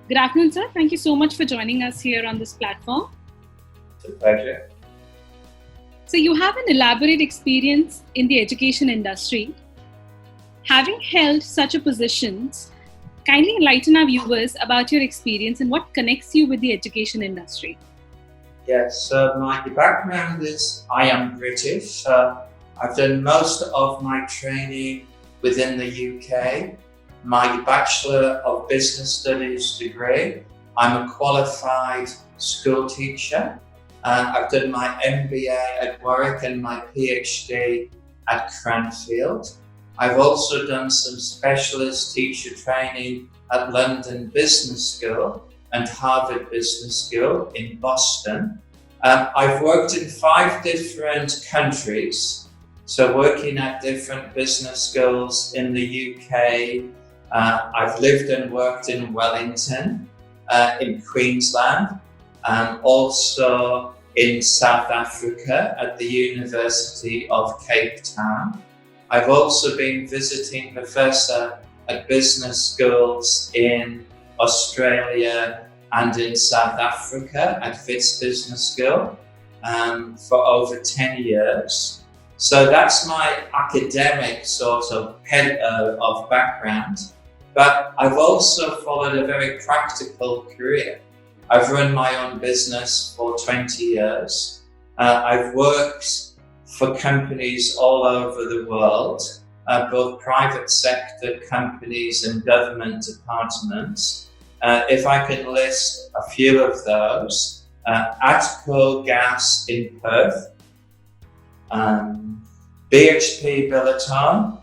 Good afternoon, sir. Thank you so much for joining us here on this platform. It's a pleasure. So you have an elaborate experience in the education industry. Having held such a positions, kindly enlighten our viewers about your experience and what connects you with the education industry. Yes, so my background is I am British. I've done most of my training within the UK. My Bachelor of Business Studies degree. I'm a qualified school teacher. I've done my MBA at Warwick and my PhD at Cranfield. I've also done some specialist teacher training at London Business School and Harvard Business School in Boston. I've worked in 5 different countries, so working at different business schools in the UK. I've lived and worked in Wellington, in Queensland, also in South Africa at the University of Cape Town. I've also been visiting professor at business schools in Australia and in South Africa at Wits Business School for over 10 years. So that's my academic sort of background. But I've also followed a very practical career. I've run my own business for 20 years. I've worked for companies all over the world, both private sector companies and government departments. If I can list a few of those, Atco Gas in Perth, BHP Billiton,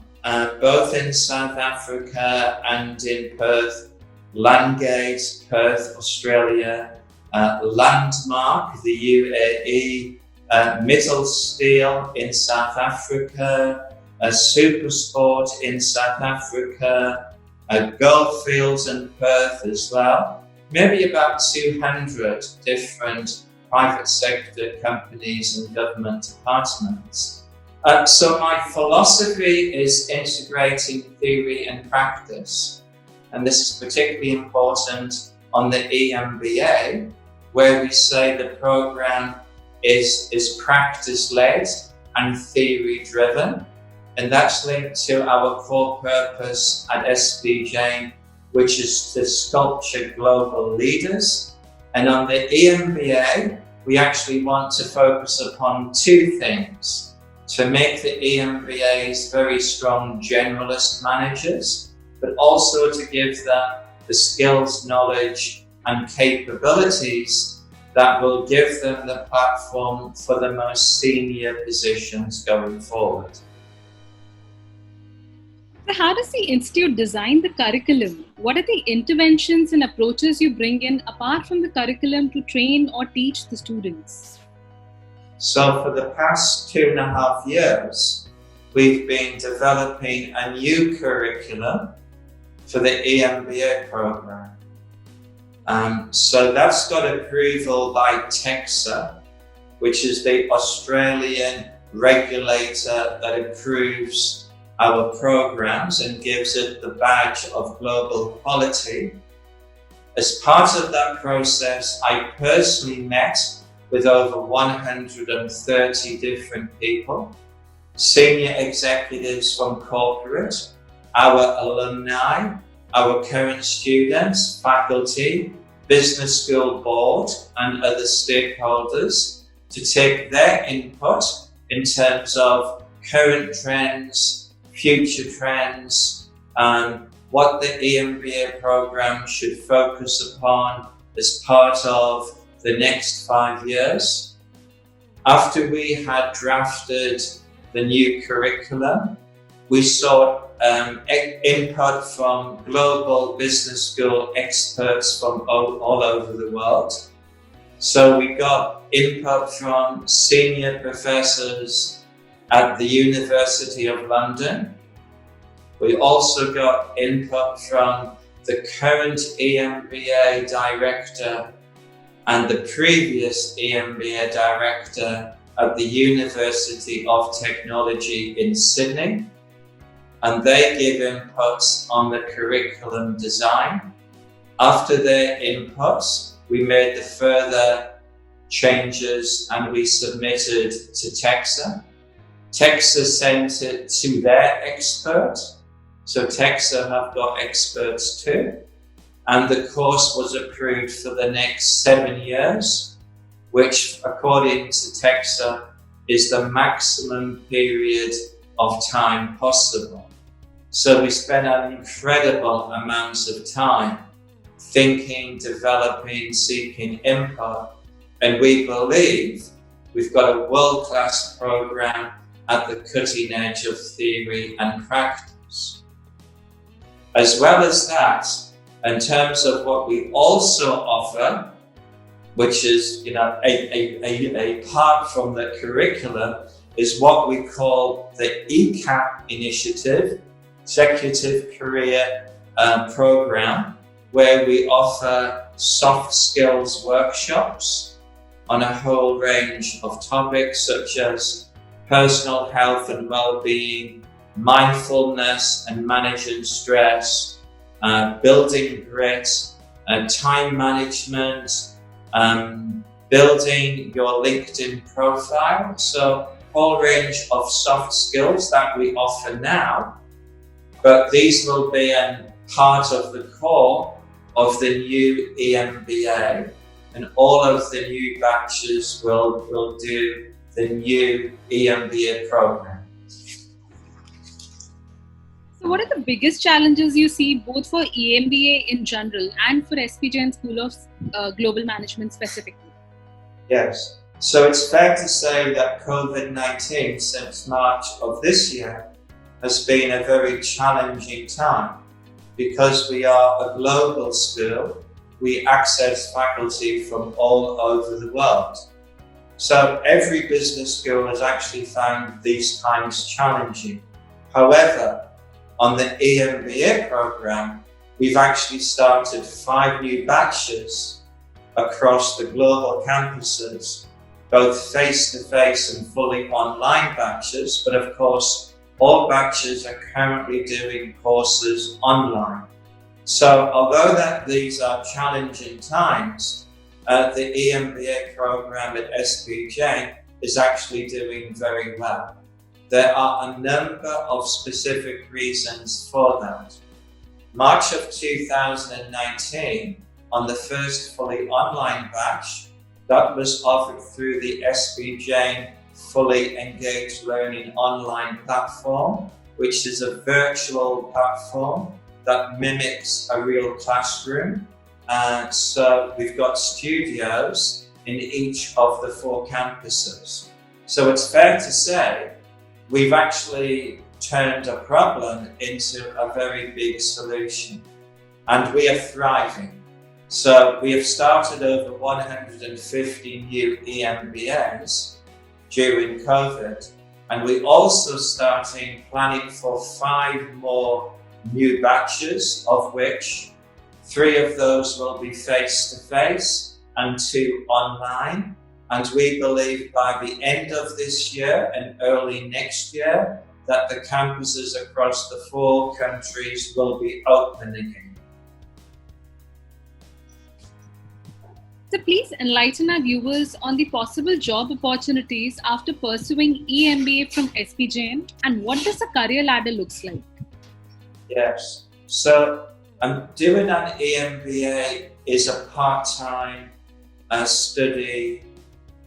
both in South Africa and in Perth, Landgate, Perth, Australia, Landmark, the UAE, Mittal Steel in South Africa, Supersport in South Africa, Goldfields in Perth as well. Maybe about 200 different private sector companies and government departments. So my philosophy is integrating theory and practice. And this is particularly important on the EMBA, where we say the program is practice-led and theory-driven. And that's linked to our core purpose at SP Jain, which is to sculpture global leaders. And on the EMBA, we actually want to focus upon 2 things. To make the EMBAs very strong generalist managers, but also to give them the skills, knowledge, and capabilities that will give them the platform for the most senior positions going forward. How does the Institute design the curriculum? What are the interventions and approaches you bring in apart from the curriculum to train or teach the students? So for the past 2.5 years, we've been developing a new curriculum for the EMBA program. So that's got approval by TEXA, which is the Australian regulator that approves our programs and gives it the badge of global quality. As part of that process, I personally met with over 130 different people, senior executives from corporate, our alumni, our current students, faculty, business school board, and other stakeholders to take their input in terms of current trends, future trends, and what the EMBA program should focus upon as part of the next 5 years. After we had drafted the new curriculum, we sought input from global business school experts from all over the world. So we got input from senior professors at the University of London. We also got input from the current EMBA director and the previous EMBA director at the University of Technology in Sydney. And they give inputs on the curriculum design. After their inputs, we made the further changes and we submitted to TEXA. TEXA sent it to their expert. So TEXA have got experts too. And the course was approved for the next 7 years, which according to TEXA is the maximum period of time possible. So we spent an incredible amount of time thinking, developing, seeking input, and we believe we've got a world-class program at the cutting edge of theory and practice. As well as that, in terms of what we also offer, which is apart from the curriculum, is what we call the ECAP initiative, Executive Career Program, where we offer soft skills workshops on a whole range of topics such as personal health and well-being, mindfulness and managing stress, building grit, time management, building your LinkedIn profile. So a whole range of soft skills that we offer now, but these will be a part of the core of the new EMBA, and all of the new batches will do the new EMBA program. So what are the biggest challenges you see both for EMBA in general and for SP Jain School of Global Management specifically? Yes, so it's fair to say that COVID-19 since March of this year has been a very challenging time. Because we are a global school, we access faculty from all over the world. So every business school has actually found these times challenging. However, on the EMBA program, we've actually started 5 new batches across the global campuses, both face-to-face and fully online batches, but of course, all batches are currently doing courses online. So although these are challenging times, the EMBA program at SP Jain is actually doing very well. There are a number of specific reasons for that. March of 2019, on the first fully online batch, that was offered through the SP Jain Fully Engaged Learning online platform, which is a virtual platform that mimics a real classroom. So we've got studios in each of the 4 campuses. So it's fair to say we've actually turned a problem into a very big solution, and we are thriving. So we have started over 150 new EMBAs during COVID, and we're also starting planning for 5 more new batches, of which 3 of those will be face-to-face and 2 online. And we believe by the end of this year and early next year that the campuses across the 4 countries will be open again. So please enlighten our viewers on the possible job opportunities after pursuing EMBA from SP Jain, and what does a career ladder looks like? Yes, so doing an EMBA is a part-time study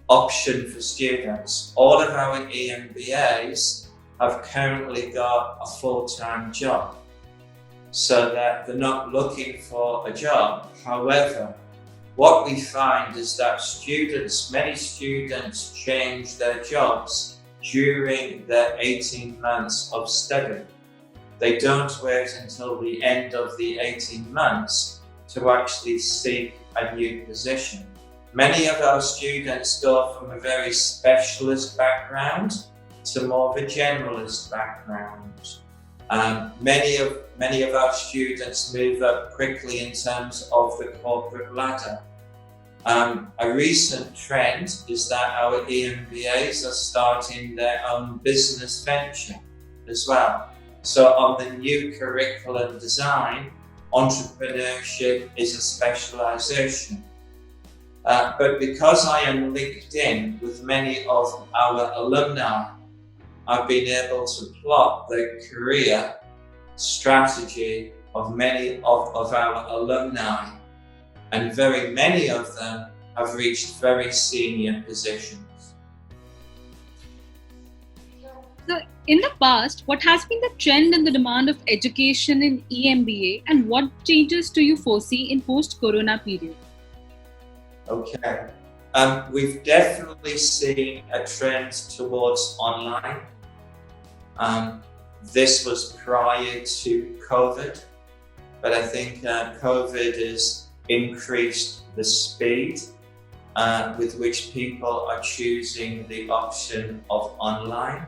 option for students. All of our EMBAs have currently got a full-time job, so that they're not looking for a job. However, what we find is that many students change their jobs during their 18 months of study. They don't wait until the end of the 18 months to actually seek a new position. Many of our students go from a very specialist background to more of a generalist background. Many of our students move up quickly in terms of the corporate ladder. A recent trend is that our EMBAs are starting their own business venture as well. So on the new curriculum design, entrepreneurship is a specialization. But because I am linked in with many of our alumni, I've been able to plot the career strategy of many of our alumni, and very many of them have reached very senior positions. So, in the past, what has been the trend and the demand of education in EMBA, and what changes do you foresee in post-corona period? Okay. We've definitely seen a trend towards online. This was prior to COVID, but I think COVID has increased the speed with which people are choosing the option of online.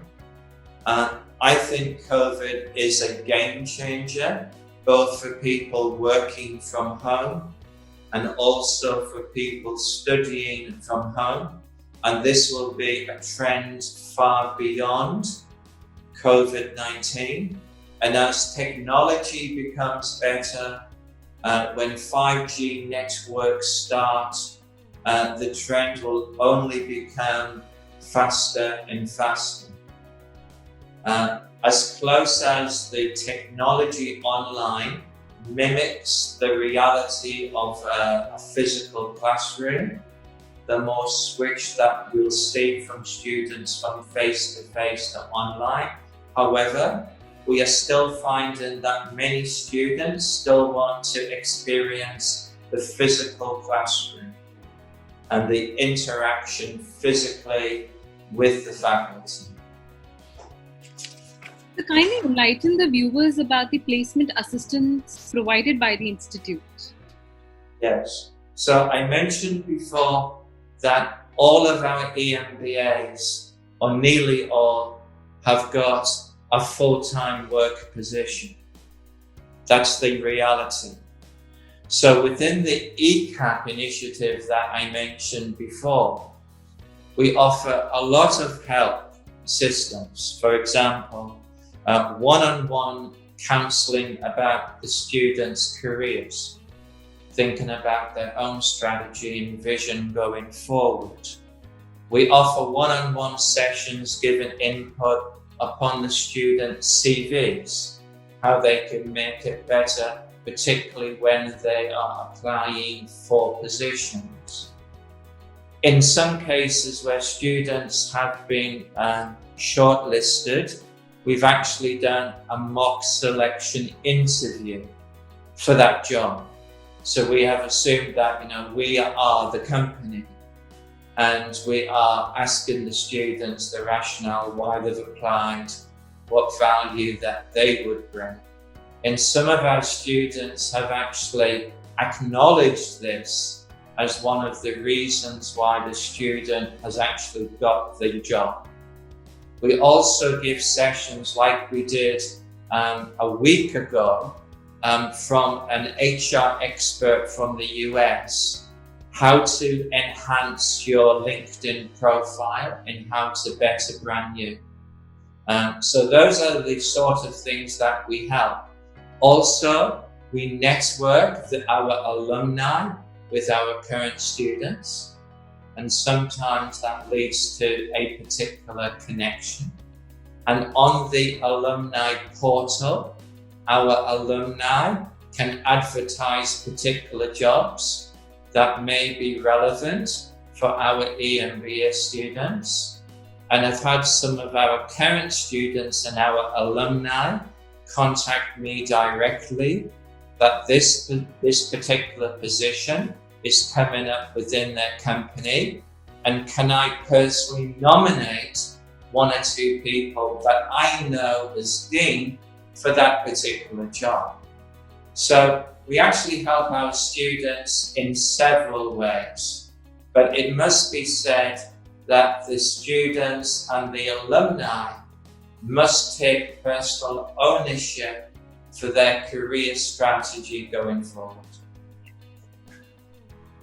I think COVID is a game changer, both for people working from home and also for people studying from home. And this will be a trend far beyond COVID-19. And as technology becomes better, when 5G networks start, the trend will only become faster and faster. As close as the technology online mimics the reality of a physical classroom, the more switch that we'll see from students from face-to-face to online. However, we are still finding that many students still want to experience the physical classroom and the interaction physically with the faculty. So kindly enlighten the viewers about the placement assistance provided by the Institute. Yes. So I mentioned before that all of our EMBAs, or nearly all, have got a full-time work position. That's the reality. So within the ECAP initiative that I mentioned before, we offer a lot of help systems. For example, one-on-one counselling about the students' careers, thinking about their own strategy and vision going forward. We offer one-on-one sessions giving input upon the students' CVs, how they can make it better, particularly when they are applying for positions. In some cases where students have been shortlisted, we've actually done a mock selection interview for that job. So we have assumed that, we are the company, and we are asking the students the rationale why they've applied, what value that they would bring. And some of our students have actually acknowledged this as one of the reasons why the student has actually got the job. We also give sessions like we did a week ago from an HR expert from the US, how to enhance your LinkedIn profile and how to better brand you. So those are the sort of things that we help. Also, we network our alumni with our current students, and sometimes that leads to a particular connection. And on the alumni portal, our alumni can advertise particular jobs that may be relevant for our EMBA students. And I've had some of our current students and our alumni contact me directly that this particular position is coming up within their company, and can I personally nominate one or two people that I know as dean for that particular job. So we actually help our students in several ways, but it must be said that the students and the alumni must take personal ownership for their career strategy going forward.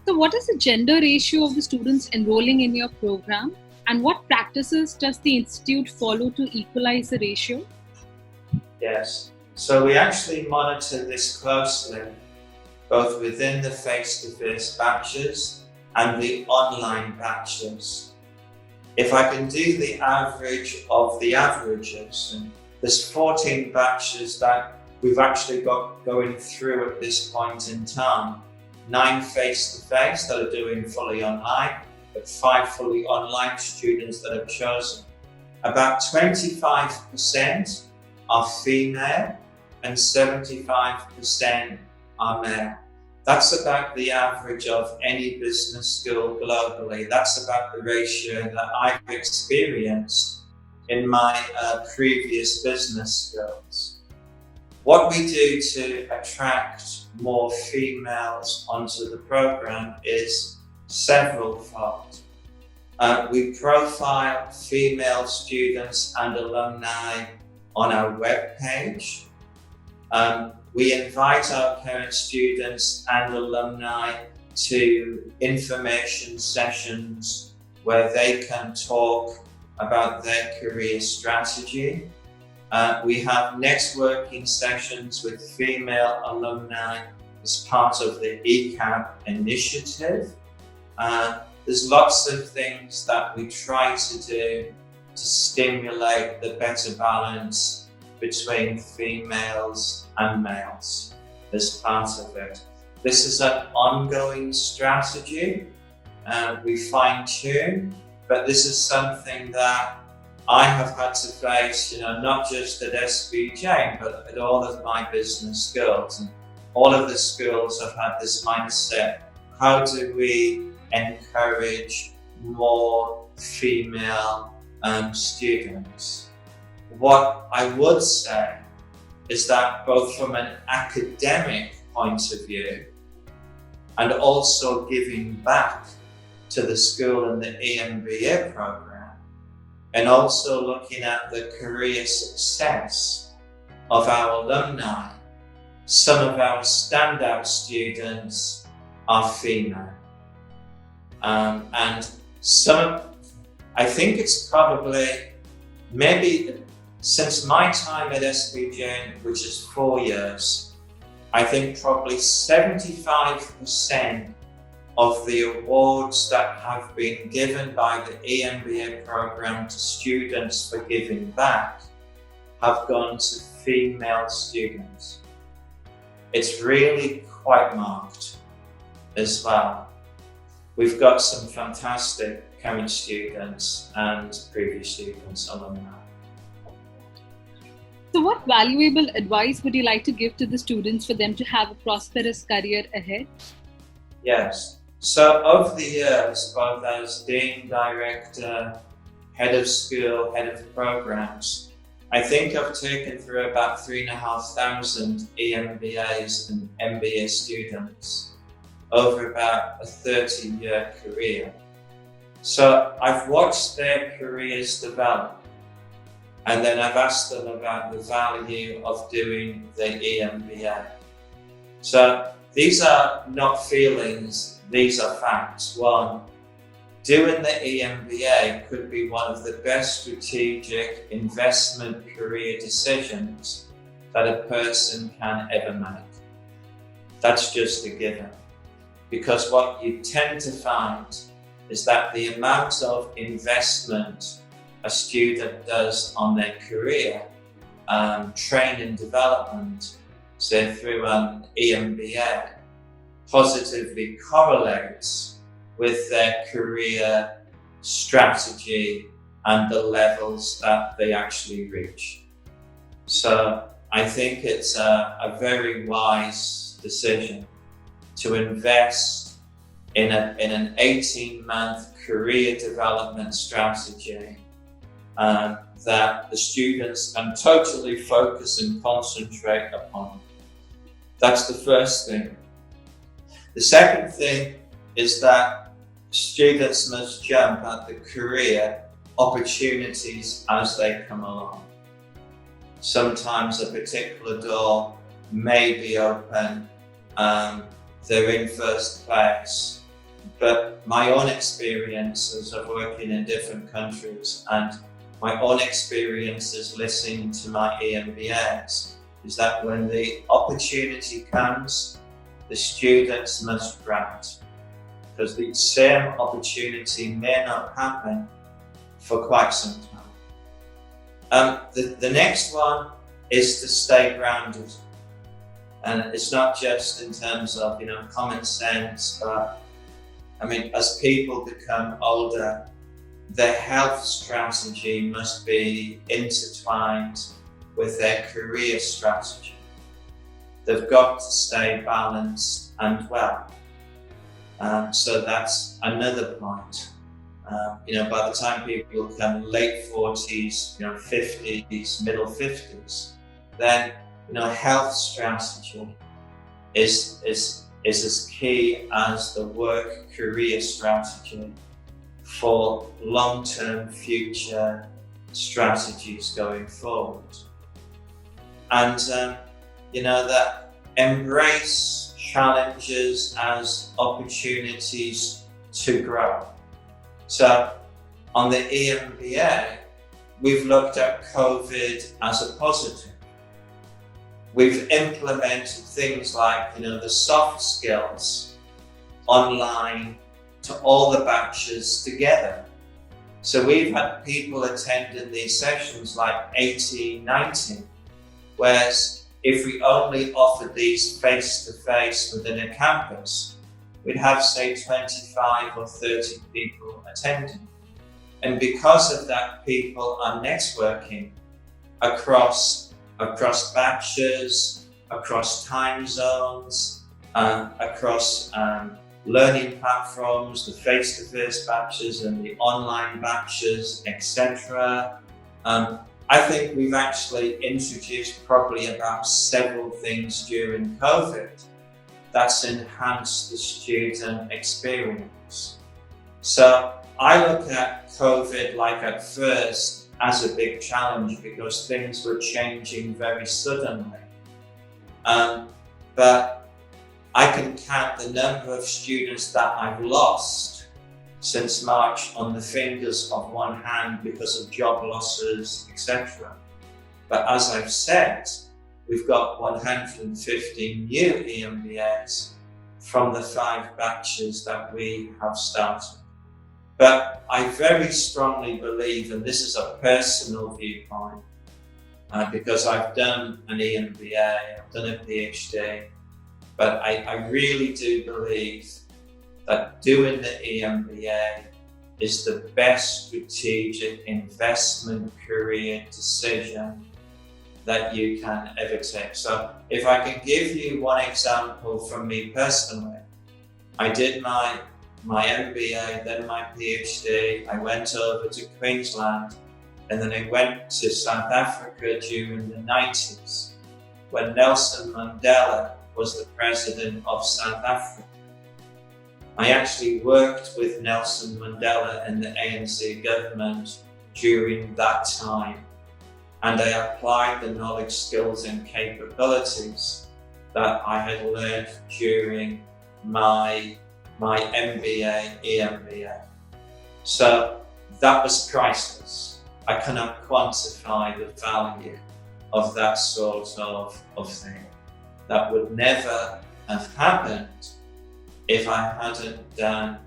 So what is the gender ratio of the students enrolling in your program, and what practices does the Institute follow to equalize the ratio? Yes. So we actually monitor this closely, both within the face-to-face batches and the online batches. If I can do the average of the averages, and there's 14 batches that we've actually got going through at this point in time. 9 face-to-face that are doing fully online, but 5 fully online students that have chosen. About 25% are female and 75% are male. That's about the average of any business school globally. That's about the ratio that I've experienced in my previous business schools. What we do to attract more females onto the program is several-fold. We profile female students and alumni on our webpage. We invite our current students and alumni to information sessions where they can talk about their career strategy. We have networking sessions with female alumni as part of the ECAB initiative. There's lots of things that we try to do to stimulate the better balance between females and males as part of it. This is an ongoing strategy, we fine-tune, but this is something that I have had to face, not just at SP Jain, but at all of my business schools. And all of the schools have had this mindset: how do we encourage more female students? What I would say is that both from an academic point of view and also giving back to the school and the EMBA program, and also looking at the career success of our alumni, some of our standout students are female. And some, I think it's probably, maybe since my time at SP Jain, which is 4 years, I think probably 75% of the awards that have been given by the EMBA program to students for giving back have gone to female students. It's really quite marked as well. We've got some fantastic current students and previous students, alumni. So what valuable advice would you like to give to the students for them to have a prosperous career ahead? Yes. So over the years, both as Dean, Director, Head of School, Head of Programs, I think I've taken through about 3,500 EMBAs and MBA students over about a 30-year career. So I've watched their careers develop, and then I've asked them about the value of doing the EMBA. So these are not feelings, these are facts. One, doing the EMBA could be one of the best strategic investment career decisions that a person can ever make. That's just a given. Because what you tend to find is that the amount of investment a student does on their career, training and development, say through an EMBA, positively correlates with their career strategy and the levels that they actually reach. So I think it's a very wise decision to invest in an 18-month career development strategy that the students can totally focus and concentrate upon. That's the first thing. The second thing is that students must jump at the career opportunities as they come along. Sometimes a particular door may be open, they're in first place, but my own experiences of working in different countries and my own experiences listening to my EMBAs is that when the opportunity comes, the students must grab it, because the same opportunity may not happen for quite some time. The next one is to stay grounded. And it's not just in terms of, common sense, but as people become older, their health strategy must be intertwined with their career strategy. They've got to stay balanced and well. So that's another point. By the time people become late 40s, 50s, middle 50s, then health strategy is as key as the work career strategy for long-term future strategies going forward. And that embrace challenges as opportunities to grow. So on the EMBA, we've looked at COVID as a positive. We've implemented things like, the soft skills online to all the batches together. So we've had people attending these sessions like 80, 90, whereas if we only offered these face-to-face within a campus, we'd have, say, 25 or 30 people attending. And because of that, people are networking across batches, across time zones, across learning platforms, the face-to-face batches and the online batches, etc. I think we've actually introduced probably about several things during COVID that's enhanced the student experience. So I look at COVID like at first as a big challenge because things were changing very suddenly. But I can count the number of students that I've lost since March on the fingers of one hand because of job losses, etc. But as I've said, we've got 150 new EMBAs from the 5 batches that we have started. But I very strongly believe, and this is a personal viewpoint, because I've done an EMBA, I've done a PhD, but I really do believe that doing the EMBA is the best strategic investment career decision that you can ever take. So if I can give you one example from me personally, I did my MBA, then my PhD, I went over to Queensland, and then I went to South Africa during the 90s when Nelson Mandela was the president of South Africa. I actually worked with Nelson Mandela and the ANC government during that time, and I applied the knowledge, skills and capabilities that I had learned during my MBA, EMBA. So that was priceless. I cannot quantify the value of that sort of thing. That would never have happened if I hadn't done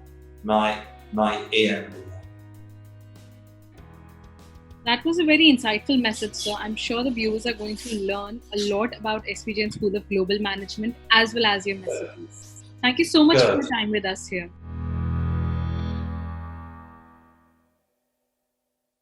my EMBA. That was a very insightful message, sir. I'm sure the viewers are going to learn a lot about SP Jain School of Global Management as well as your messages. Thank you so much for your time with us here.